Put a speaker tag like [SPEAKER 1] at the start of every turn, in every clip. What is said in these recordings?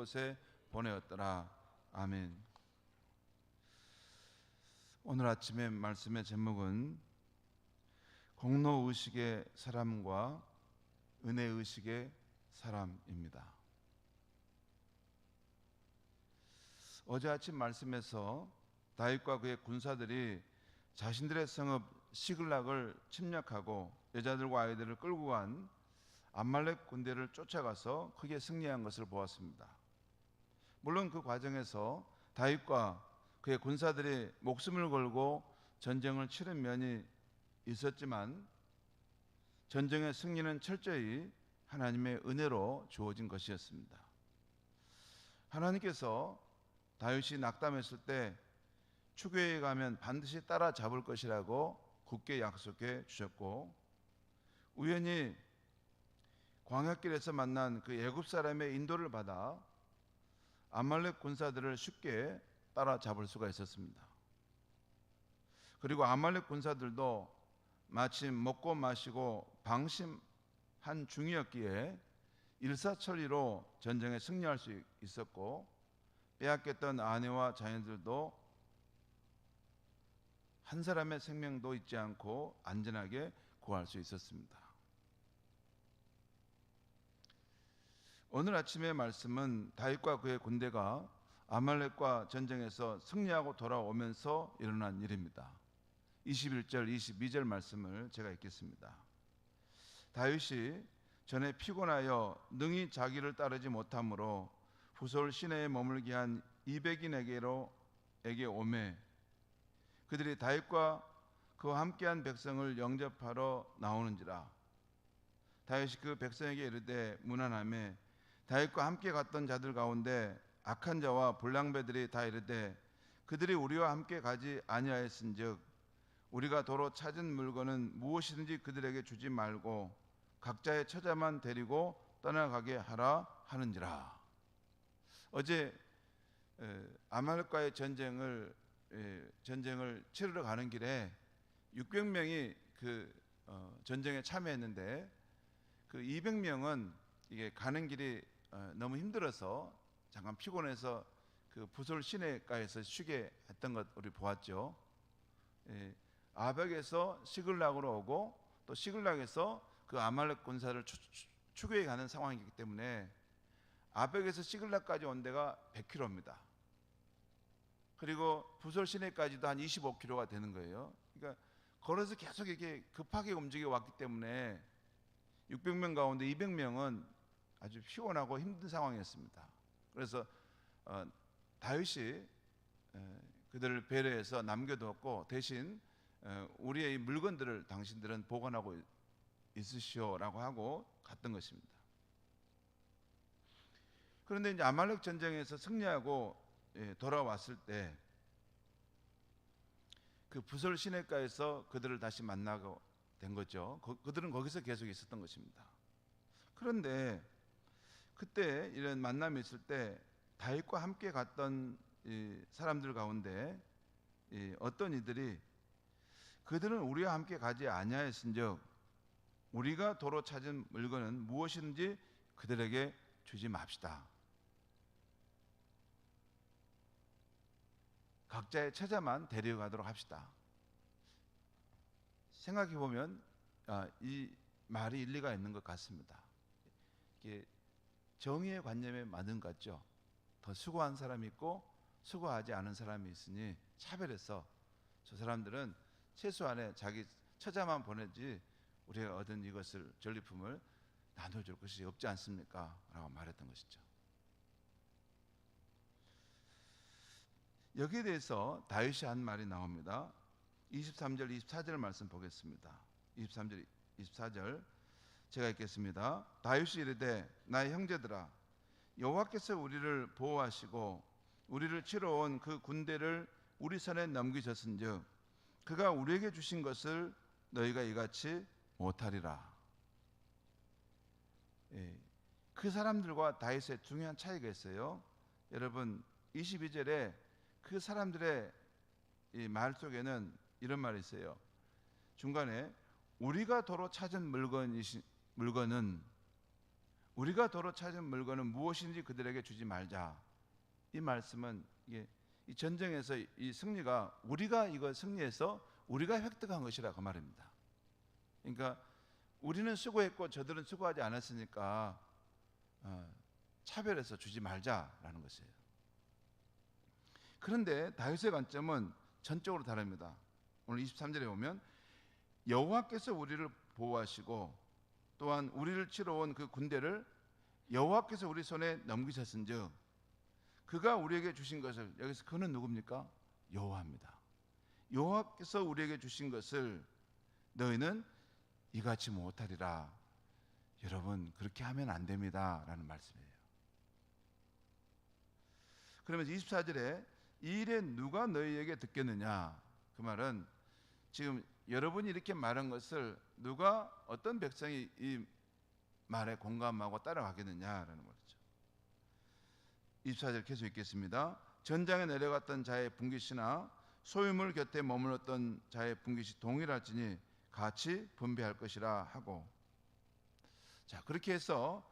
[SPEAKER 1] 곳에 보내었더라. 아멘. 오늘 아침의 말씀의 제목은 공로의식의 사람과 은혜의식의 사람입니다. 어제 아침 말씀에서 다윗과 그의 군사들이 자신들의 성읍 시글락을 침략하고 여자들과 아이들을 끌고 간 암말렉 군대를 쫓아가서 크게 승리한 것을 보았습니다. 물론 그 과정에서 다윗과 그의 군사들이 목숨을 걸고 전쟁을 치른 면이 있었지만 전쟁의 승리는 철저히 하나님의 은혜로 주어진 것이었습니다. 하나님께서 다윗이 낙담했을 때 추교에 가면 반드시 따라잡을 것이라고 굳게 약속해 주셨고, 우연히 광야길에서 만난 그 애굽 사람의 인도를 받아 아말렉 군사들을 쉽게 따라잡을 수가 있었습니다. 그리고 아말렉 군사들도 마침 먹고 마시고 방심한 중이었기에 일사천리로 전쟁에 승리할 수 있었고, 빼앗겼던 아내와 자녀들도 한 사람의 생명도 잊지 않고 안전하게 구할 수 있었습니다. 오늘 아침의 말씀은 다윗과 그의 군대가 아말렉과 전쟁에서 승리하고 돌아오면서 일어난 일입니다. 21절, 22절 말씀을 제가 읽겠습니다. 다윗이 전에 피곤하여 능히 자기를 따르지 못하므로 부솔 시내에 머물게 한 200인에게 오매 그들이 다윗과 그와 함께한 백성을 영접하러 나오는지라. 다윗이 그 백성에게 이르되 문안하매 다윗과 함께 갔던 자들 가운데 악한 자와 불량배들이 다 이르되 그들이 우리와 함께 가지 아니하였은즉 우리가 도로 찾은 물건은 무엇이든지 그들에게 주지 말고 각자의 처자만 데리고 떠나가게 하라 하는지라. 어제 아말렉과의 전쟁을 치르러 가는 길에 600명이 그 전쟁에 참여했는데 그 200명은 이게 가는 길이 너무 힘들어서 잠깐 피곤해서 그 부솔 시내가에서 쉬게 했던 것 우리 보았죠. 아벡에서 시글락으로 오고 또 시글락에서 그 아말렉 군사를 추격해 가는 상황이기 때문에 아벡에서 시글락까지 온 데가 100km입니다. 그리고 부솔 시내까지도 한 25km가 되는 거예요. 그러니까 걸어서 계속 이렇게 급하게 움직여 왔기 때문에 600명 가운데 200명은 아주 피곤하고 힘든 상황이었습니다. 그래서 다윗이 그들을 배려해서 남겨두었고 대신 우리의 물건들을 당신들은 보관하고 있으시오라고 하고 갔던 것입니다. 그런데 이제 아말렉 전쟁에서 승리하고 돌아왔을 때 그 부솔 시내가에서 그들을 다시 만나고 된 거죠. 그들은 거기서 계속 있었던 것입니다. 그런데 그때 이런 만남이 있을 때 다윗과 함께 갔던 이 사람들 가운데 어떤 이들이 그들은 우리와 함께 가지 아니하였은즉 우리가 도로 찾은 물건은 무엇이든지 그들에게 주지 맙시다. 각자의 처자만 데려가도록 합시다. 생각해 보면 이 말이 일리가 있는 것 같습니다. 이게 정의의 관념에 맞는 것 같죠. 더 수고한 사람이 있고 수고하지 않은 사람이 있으니 차별해서 저 사람들은 최소한의 자기 처자만 보내지 우리가 얻은 이것을 전리품을 나눠줄 것이 없지 않습니까? 라고 말했던 것이죠. 여기에 대해서 다윗이 한 말이 나옵니다. 23절 24절 말씀 보겠습니다. 23절 24절 제가 읽겠습니다. 다윗이 이르되 나의 형제들아 여호와께서 우리를 보호하시고 우리를 치러 온 그 군대를 우리 손에 넘기셨은즉 그가 우리에게 주신 것을 너희가 이같이 못하리라. 그 사람들과 다윗의 중요한 차이가 있어요. 여러분 22절에 그 사람들의 이 말 속에는 이런 말이 있어요. 중간에 우리가 도로 찾은 물건은 우리가 도로 찾은 물건은 무엇인지 그들에게 주지 말자. 이 말씀은 이게 이 전쟁에서 이 승리가 우리가 이거 승리해서 우리가 획득한 것이라 그 말입니다. 그러니까 우리는 수고했고 저들은 수고하지 않았으니까 차별해서 주지 말자라는 것이에요. 그런데 다윗의 관점은 전적으로 다릅니다. 오늘 23절에 보면 여호와께서 우리를 보호하시고 또한 우리를 치러 온 그 군대를 여호와께서 우리 손에 넘기셨은즉 그가 우리에게 주신 것을, 여기서 그는 누굽니까? 여호와입니다. 여호와께서 우리에게 주신 것을 너희는 이같이 못하리라. 여러분, 그렇게 하면 안 됩니다 라는 말씀이에요. 그러면서 24절에 이 일에 누가 너희에게 듣겠느냐, 그 말은 지금 여러분이 이렇게 말한 것을 누가, 어떤 백성이 이 말에 공감하고 따라가겠느냐라는 거죠. 24절 계속 읽겠습니다. 전장에 내려갔던 자의 분깃이나 소유물 곁에 머물렀던 자의 분깃이 동일할지니 같이 분배할 것이라 하고. 자, 그렇게 해서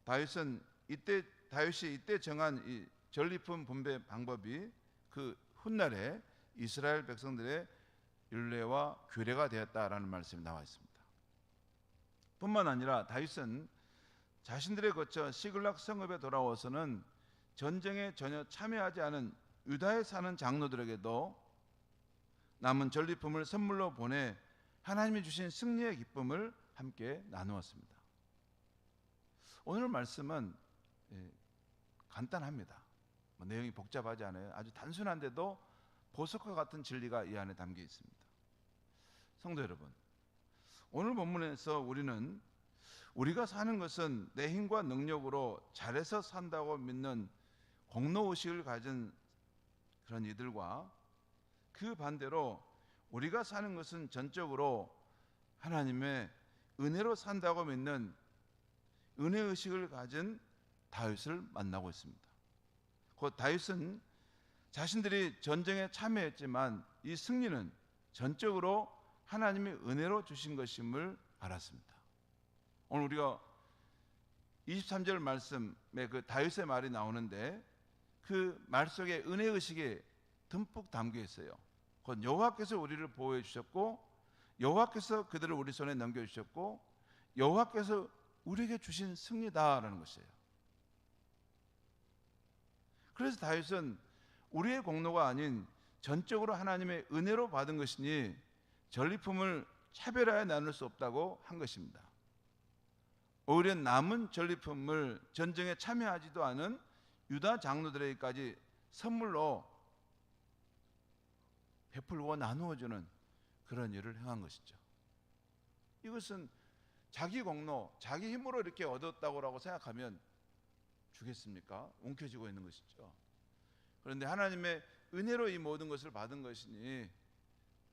[SPEAKER 1] 다윗이 이때 정한 이 전리품 분배 방법이 그 훗날에 이스라엘 백성들의 율례와 규례가 되었다라는 말씀이 나와 있습니다. 뿐만 아니라 다윗은 자신들의 거처 시글락 성읍에 돌아와서는 전쟁에 전혀 참여하지 않은 유다에 사는 장로들에게도 남은 전리품을 선물로 보내 하나님이 주신 승리의 기쁨을 함께 나누었습니다. 오늘 말씀은 간단합니다. 내용이 복잡하지 않아요. 아주 단순한데도 보석과 같은 진리가 이 안에 담겨 있습니다. 성도 여러분, 오늘 본문에서 우리는 우리가 사는 것은 내 힘과 능력으로 잘해서 산다고 믿는 공로의식을 가진 그런 이들과 그 반대로 우리가 사는 것은 전적으로 하나님의 은혜로 산다고 믿는 은혜의식을 가진 다윗을 만나고 있습니다. 곧 다윗은 자신들이 전쟁에 참여했지만 이 승리는 전적으로 하나님이 은혜로 주신 것임을 알았습니다. 오늘 우리가 23절 말씀에 그 다윗의 말이 나오는데 그 말 속에 은혜의식이 듬뿍 담겨 있어요. 곧 여호와께서 우리를 보호해 주셨고 여호와께서 그들을 우리 손에 넘겨주셨고 여호와께서 우리에게 주신 승리다라는 것이에요. 그래서 다윗은 우리의 공로가 아닌 전적으로 하나님의 은혜로 받은 것이니 전리품을 차별하여 나눌 수 없다고 한 것입니다. 오히려 남은 전리품을 전쟁에 참여하지도 않은 유다 장로들에게까지 선물로 베풀고 나누어주는 그런 일을 행한 것이죠. 이것은 자기 공로, 자기 힘으로 이렇게 얻었다고 생각하면 주겠습니까? 움켜쥐고 있는 것이죠. 그런데 하나님의 은혜로 이 모든 것을 받은 것이니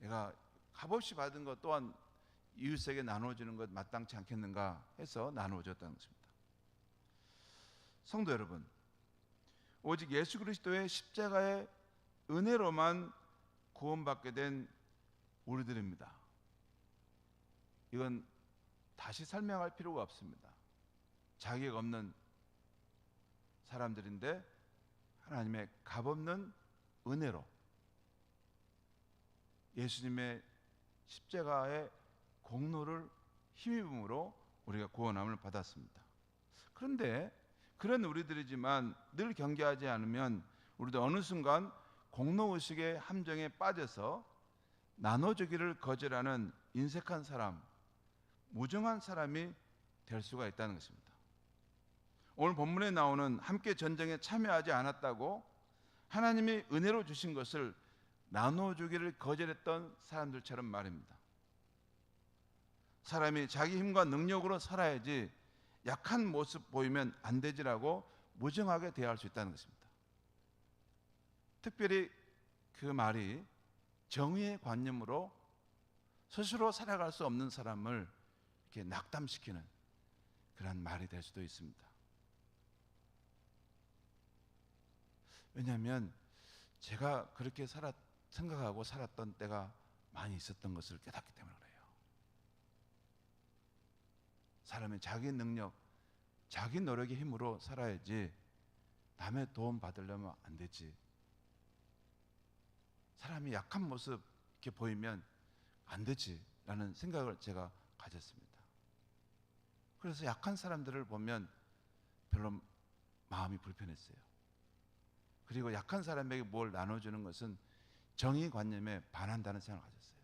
[SPEAKER 1] 내가 값없이 받은 것 또한 이웃에게 나눠주는 것 마땅치 않겠는가 해서 나누어줬다는 것입니다. 성도 여러분, 오직 예수 그리스도의 십자가의 은혜로만 구원받게 된 우리들입니다. 이건 다시 설명할 필요가 없습니다. 자격 없는 사람들인데 하나님의 값없는 은혜로 예수님의 십자가의 공로를 힘입음으로 우리가 구원함을 받았습니다. 그런데 그런 우리들이지만 늘 경계하지 않으면 우리도 어느 순간 공로의식의 함정에 빠져서 나눠주기를 거절하는 인색한 사람, 무정한 사람이 될 수가 있다는 것입니다. 오늘 본문에 나오는 함께 전쟁에 참여하지 않았다고 하나님이 은혜로 주신 것을 나눠주기를 거절했던 사람들처럼 말입니다. 사람이 자기 힘과 능력으로 살아야지 약한 모습 보이면 안 되지라고 무정하게 대할 수 있다는 것입니다. 특별히 그 말이 정의의 관념으로 스스로 살아갈 수 없는 사람을 이렇게 낙담시키는 그런 말이 될 수도 있습니다. 왜냐하면 제가 그렇게 생각하고 살았던 때가 많이 있었던 것을 깨닫기 때문에 그래요. 사람의 자기 능력, 자기 노력의 힘으로 살아야지 남의 도움 받으려면 안 되지. 사람이 약한 모습 이렇게 보이면 안 되지 라는 생각을 제가 가졌습니다. 그래서 약한 사람들을 보면 별로 마음이 불편했어요. 그리고 약한 사람에게 뭘 나눠주는 것은 정의관념에 반한다는 생각을 가졌어요.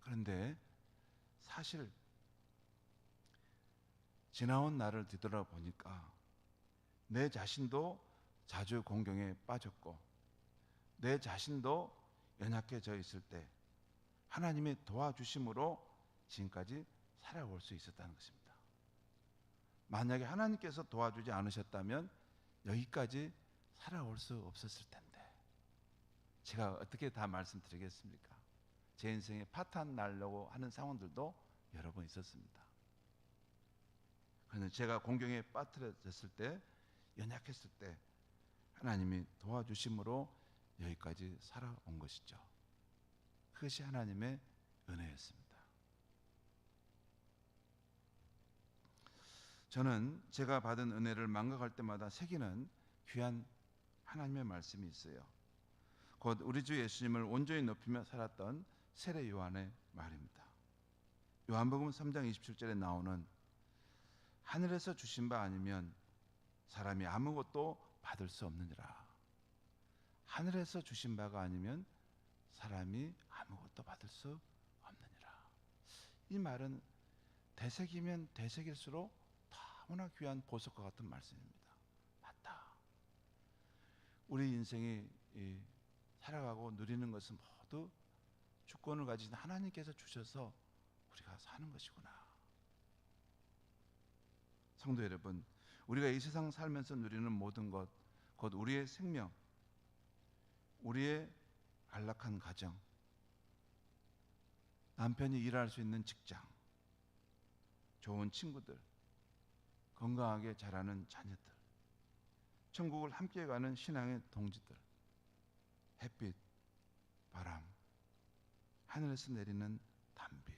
[SPEAKER 1] 그런데 사실 지나온 날을 뒤돌아보니까 내 자신도 자주 공경에 빠졌고 내 자신도 연약해져 있을 때 하나님의 도와주심으로 지금까지 살아올 수 있었다는 것입니다. 만약에 하나님께서 도와주지 않으셨다면 여기까지 살아올 수 없었을 텐데 제가 어떻게 다 말씀드리겠습니까? 제 인생에 파탄 나려고 하는 상황들도 여러 번 있었습니다. 그런데 제가 공경에 빠뜨려졌을 때, 연약했을 때 하나님이 도와주심으로 여기까지 살아온 것이죠. 그것이 하나님의 은혜였습니다. 저는 제가 받은 은혜를 망각할 때마다 새기는 귀한 하나님의 말씀이 있어요. 곧 우리 주 예수님을 온전히 높이며 살았던 세례 요한의 말입니다. 요한복음 3장 27절에 나오는 하늘에서 주신 바 아니면 사람이 아무것도 받을 수 없느니라. 하늘에서 주신 바가 아니면 사람이 아무것도 받을 수 없느니라. 이 말은 되새기면 되새길수록 너무나 귀한 보석과 같은 말씀입니다. 맞다. 우리 인생이 살아가고 누리는 것은 모두 주권을 가진 하나님께서 주셔서 우리가 사는 것이구나. 성도 여러분, 우리가 이 세상 살면서 누리는 모든 것, 곧 우리의 생명, 우리의 안락한 가정, 남편이 일할 수 있는 직장, 좋은 친구들, 건강하게 자라는 자녀들, 천국을 함께 가는 신앙의 동지들, 햇빛, 바람, 하늘에서 내리는 단비,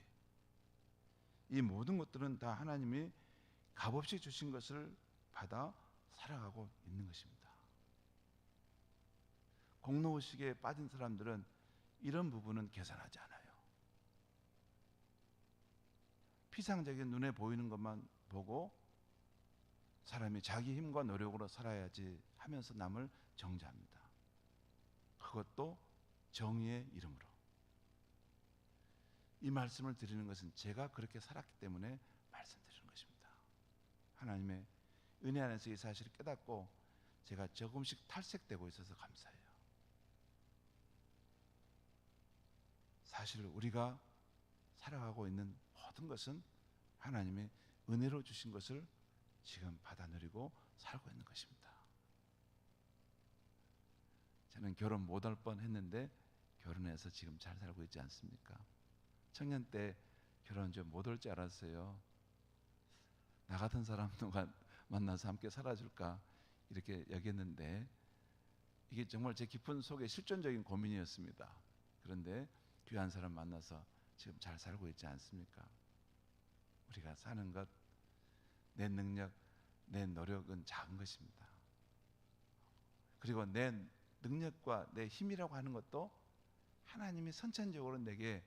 [SPEAKER 1] 이 모든 것들은 다 하나님이 값없이 주신 것을 받아 살아가고 있는 것입니다. 공로의식에 빠진 사람들은 이런 부분은 계산하지 않아요. 피상적인 눈에 보이는 것만 보고 사람이 자기 힘과 노력으로 살아야지 하면서 남을 정죄합니다. 그것도 정의의 이름으로. 이 말씀을 드리는 것은 제가 그렇게 살았기 때문에 말씀드리는 것입니다. 하나님의 은혜 안에서 이 사실을 깨닫고 제가 조금씩 탈색되고 있어서 감사해요. 사실 우리가 살아가고 있는 모든 것은 하나님의 은혜로 주신 것을 지금 받아 누리고 살고 있는 것입니다. 저는 결혼 못할 뻔했는데 결혼해서 지금 잘 살고 있지 않습니까? 청년 때 결혼 좀 못할 줄 알았어요. 나 같은 사람 누가 만나서 함께 살아줄까 이렇게 여겼는데 이게 정말 제 깊은 속에 실존적인 고민이었습니다. 그런데 귀한 사람 만나서 지금 잘 살고 있지 않습니까? 우리가 사는 것, 내 능력, 내 노력은 작은 것입니다. 그리고 내 능력과 내 힘이라고 하는 것도 하나님이 선천적으로 내게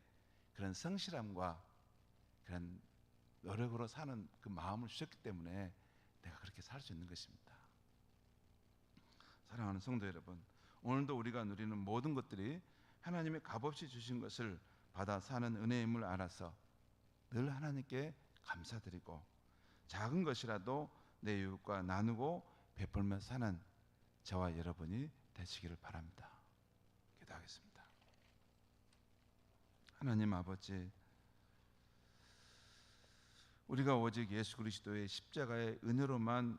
[SPEAKER 1] 그런 성실함과 그런 노력으로 사는 그 마음을 주셨기 때문에 내가 그렇게 살 수 있는 것입니다. 사랑하는 성도 여러분, 오늘도 우리가 누리는 모든 것들이 하나님의 값없이 주신 것을 받아 사는 은혜임을 알아서 늘 하나님께 감사드리고 작은 것이라도 내 이웃과 나누고 베풀며 사는 저와 여러분이 되시기를 바랍니다. 기도하겠습니다. 하나님 아버지, 우리가 오직 예수 그리스도의 십자가의 은혜로만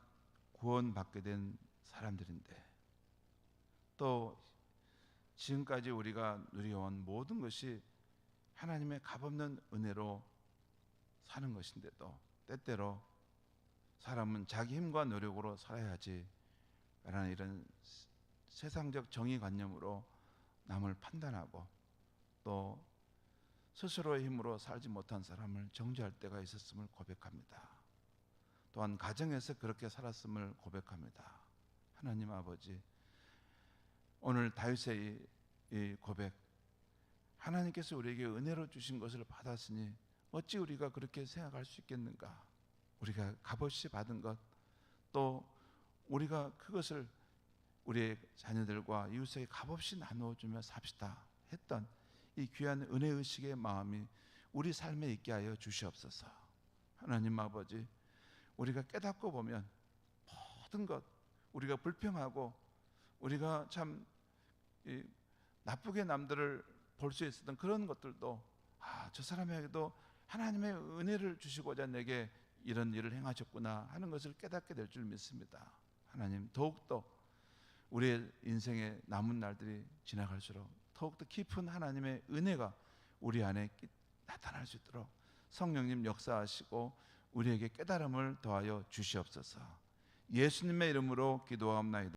[SPEAKER 1] 구원받게 된 사람들인데 또 지금까지 우리가 누려온 모든 것이 하나님의 값없는 은혜로 사는 것인데도 때때로 사람은 자기 힘과 노력으로 살아야지 라는 이런 세상적 정의관념으로 남을 판단하고 또 스스로의 힘으로 살지 못한 사람을 정죄할 때가 있었음을 고백합니다. 또한 가정에서 그렇게 살았음을 고백합니다. 하나님 아버지, 오늘 다윗의 이 고백, 하나님께서 우리에게 은혜로 주신 것을 받았으니 어찌 우리가 그렇게 생각할 수 있겠는가? 우리가 값없이 받은 것, 또 우리가 그것을 우리의 자녀들과 이웃에게 값없이 나누어주며 삽시다 했던 이 귀한 은혜의식의 마음이 우리 삶에 있게 하여 주시옵소서. 하나님 아버지, 우리가 깨닫고 보면 모든 것, 우리가 불평하고 우리가 참 나쁘게 남들을 볼 수 있었던 그런 것들도, 저 사람에게도 하나님의 은혜를 주시고자 내게 이런 일을 행하셨구나 하는 것을 깨닫게 될 줄 믿습니다. 하나님, 더욱더 우리의 인생의 남은 날들이 지나갈수록 더욱더 깊은 하나님의 은혜가 우리 안에 나타날 수 있도록 성령님 역사하시고 우리에게 깨달음을 더하여 주시옵소서. 예수님의 이름으로 기도하옵나이다.